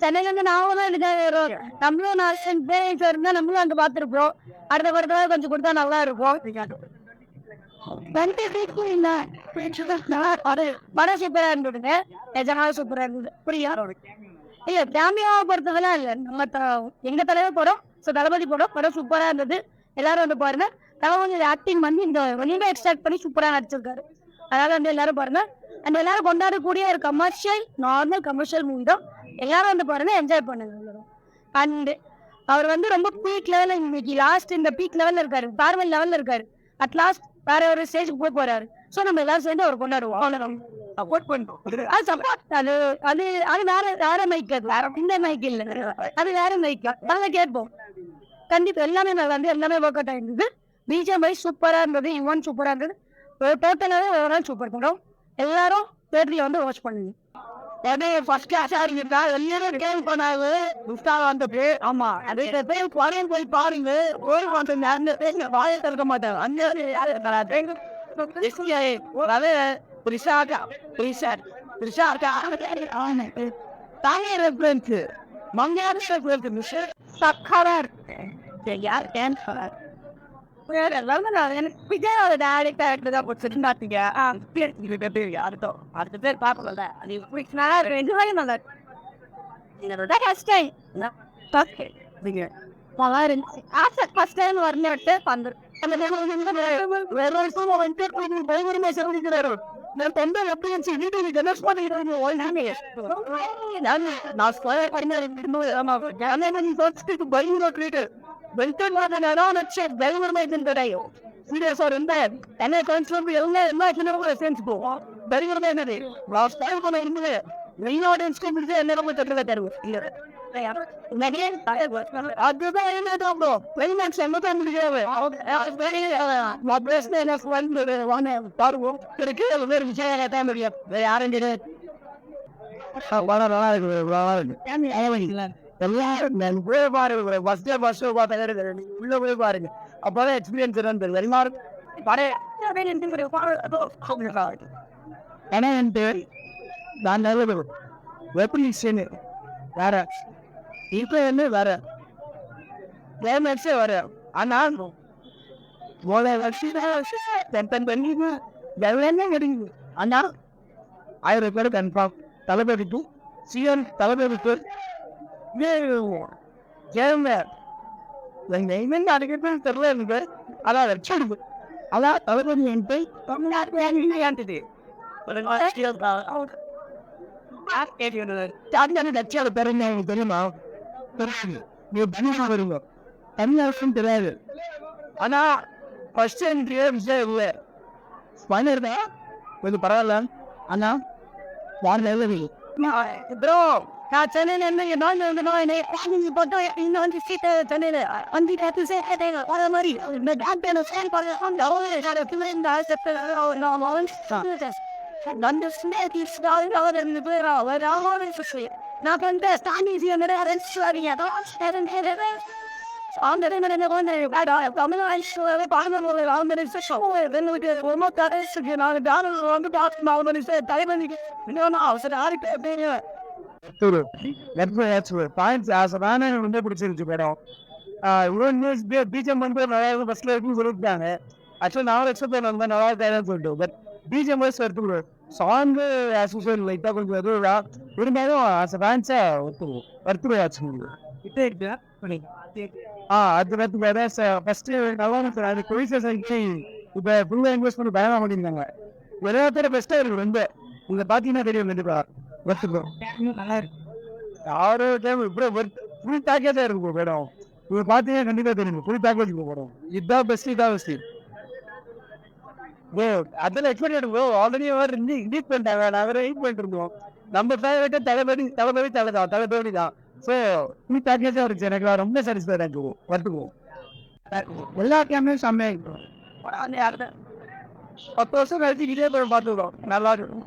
சென்னையில இருந்து நாம தான் இதுக்காக நம்மளும் 4 பேர் இருந்தா நம்மளும் அங்க பாத்துருப்போம். அடுத்த படத்துல கொஞ்சம் கொடுத்தா நல்லா இருக்கும். படம் சூப்பரா இருந்ததுங்க. நிஜமாவே சூப்பரா இருந்தது. புரியா இல்ல ஃபேமிலியா பொறுத்ததெல்லாம் இல்ல. நம்ம எங்க தலைவர் படம், தளபதி படம் சூப்பரா இருந்தது. எல்லாரும் வந்து பாருங்க. தளபதி ஆக்டிங் வந்து இந்த வெளியில எக்ஸ்ட்ராக்ட் பண்ணி சூப்பரா நடிச்சிருக்காரு. அதனால வந்து எல்லாரும் பாருங்க. அந்த எல்லாரும் கொண்டாடக்கூடிய ஒரு நார்மல் கமர்ஷியல் மூவி தான். எல்லாரும் வந்து பாருங்க, என்ஜாய் பண்ணுங்க. அண்ட் அவர் வந்து ரொம்ப பீக் லெவல்ல இன்னைக்கு லாஸ்ட் இந்த பீக் லெவல்ல இருக்காரு, பார்வல் லெவல்ல இருக்காரு. அட் லாஸ்ட் வேற ஒரு ஸ்டேஜுக்கு போய் போறாரு. ஸோ நம்ம எல்லாரும் சேர்ந்து அவர் கொண்டாடுவோம். சப்போர்ட் பண்ணுவோம். அது அது அது வேற மைக், அது வேற இந்த மைக் இல்ல, அது வேற மைக். நாங்க கேட்போம். கண்டிப்பா எல்லாமே நல்லா இருந்து எல்லாமே ஒர்க் அவுட் ஆயிருந்தது. பிஜிஎம் வைஸ் சூப்பரா இருந்தது. இவன் சூப்பரா இருந்தது. டோட்டலாவே ஒரு நாள் சூப்பர் படம். எல்லாரும் தேட்டர்ல வந்து வாட்ச் பண்ணுங்க. ஃபர்ஸ்ட் கிளாஸா இருந்தா எல்லாரும் கேள்வி பண்ணாங்க. வந்துட்டு ஆமா அது போய் போய் பாருங்க. ஒரு மாதம் அந்த வாயை திறக்க மாட்டாங்க. அந்த தானே ரெஃபரன்ஸ் மங்கார ரெஃபரன்ஸ் சக்கரா இருக்கு. விஜயோட டேரக்டர் தான் பிடிச்சிருந்தாத்தீங்க. அர்த்தம் அடுத்த பேர் பார்க்கல. அது பிடிச்சினா ரெண்டு வரையும் நல்லா என்னோட ஃபர்ஸ்ட் டைம் நல்லா இருந்துச்சு. ஆசை ஃபர்ஸ்ட் டைம் வரணுட்டு வந்துரு. வேற வருஷம் வந்துட்டு பயங்கரமா சொல்லிக்கிறாரு. நான் தொண்டை எப்படி வீட்டுக்கு ஜெனஸ் பண்ணிக்கிறாங்க. நான் ஸ்கொயர் பண்ணி பயங்கர வெல்கம் பயங்கரமாயிட்டு தெரியும். சீரியஸா இருந்தா என்ன கன்சர்ன் எல்லா சென்ஸ் போவோம். பயங்கரமா என்னது லாஸ்ட் டைம் பண்ண இருந்தது மெயினோட இன்ஸ்டியூட் என்ன தட்டுறத தருவோம். அதுதான் என்ன வெளிநாட்டு செம்மதான் முடியாது. வேறு விஷயம் முடியும். வேற யாரும் உள்ள போய் பாருங்க. அப்பதான் எக்ஸ்பீரியன்ஸ் எல்லாரும் வேற இப்ப என்ன வேற கிளைமேக்ஸே வர. ஆனா கிடைக்குது. ஆனா 1000 பேர் கன்ஃபார்ம் தலைப்பேருக்கு சிஎன் தலைப்பேருக்கு தெரியல எனக்கு. அதான் வச்சு அதான் தளபதி தமிழ்நாட்டு தெரியுமா? வருங்க தமிழ்நாட்டும் தெரியாது. ஆனா ஃபர்ஸ்ட் விஷயம் இல்லை தான் கொஞ்சம் பரவாயில்ல. ஆனா ப்ரோ நான் சென்னையில இருந்து வந்து சீட்டை சென்னையில வந்து அதே மாதிரி நான் வந்து பிடிச்சிருச்சு மேடம். பிஜிஎம் வந்து நிறைய பஸ்ல இருக்குன்னு சொல்லிட்டாங்க. ஆக்சுவலி நான் எக்ஸ்பெக்ட் பண்ண நல்லா தேவைன்னு சொல்லிட்டு பட் பிஜிஎம் வைஸ் எடுத்துக்கோ சாங் லைட்டா கொஞ்சம் எதுவும் இருந்தாலும் ஃபேன்ஸா வருத்துருவாச்சு. அது ஃபர்ஸ்ட் நல்லா அது கொலிசைக்கு இப்ப ஃபுல்லா இன்வெஸ்ட் பண்ணி பயமா பண்ணிருந்தாங்க. ஒரே பேர் பெஸ்டா இருக்கு. ரொம்ப உங்க பாத்தீங்கன்னா தெரியும். கண்டிப்பா வருத்துக்கும் நல்லா இருக்கு. யாரும் இப்ப ஃபுல் பேக்கேஜா இருக்கும் மேடம். இவங்க பாத்தீங்கன்னா கண்டிப்பா தெரியும். ஃபுல் பேக்கேஜ் போடும். இதுதான் பெஸ்ட் இதான் பெஸ்ட். அதெல்லாம் எக்ஸ்பெக்ட் ப்ரோ. ஆல்ரெடி இன்டீட் பண்ணிட்டாங்க. நான் வேற வெயிட் பண்ணிட்டு இருந்தோம். நம்ம ஃபேவரட் தலைப்படி தான். ஸோ ஃபுல் பேக்கேஜா இருந்துச்சு. எனக்கு ரொம்ப சாட்டிஸ்ஃபைட் ஆச்சு. வருத்துக்குவோம் எல்லா கேமையும் செம்மையா இருக்கும். 10 வருஷம் கழிச்சு இதே பார்த்துக்கிறோம். நல்லா இருக்கும்.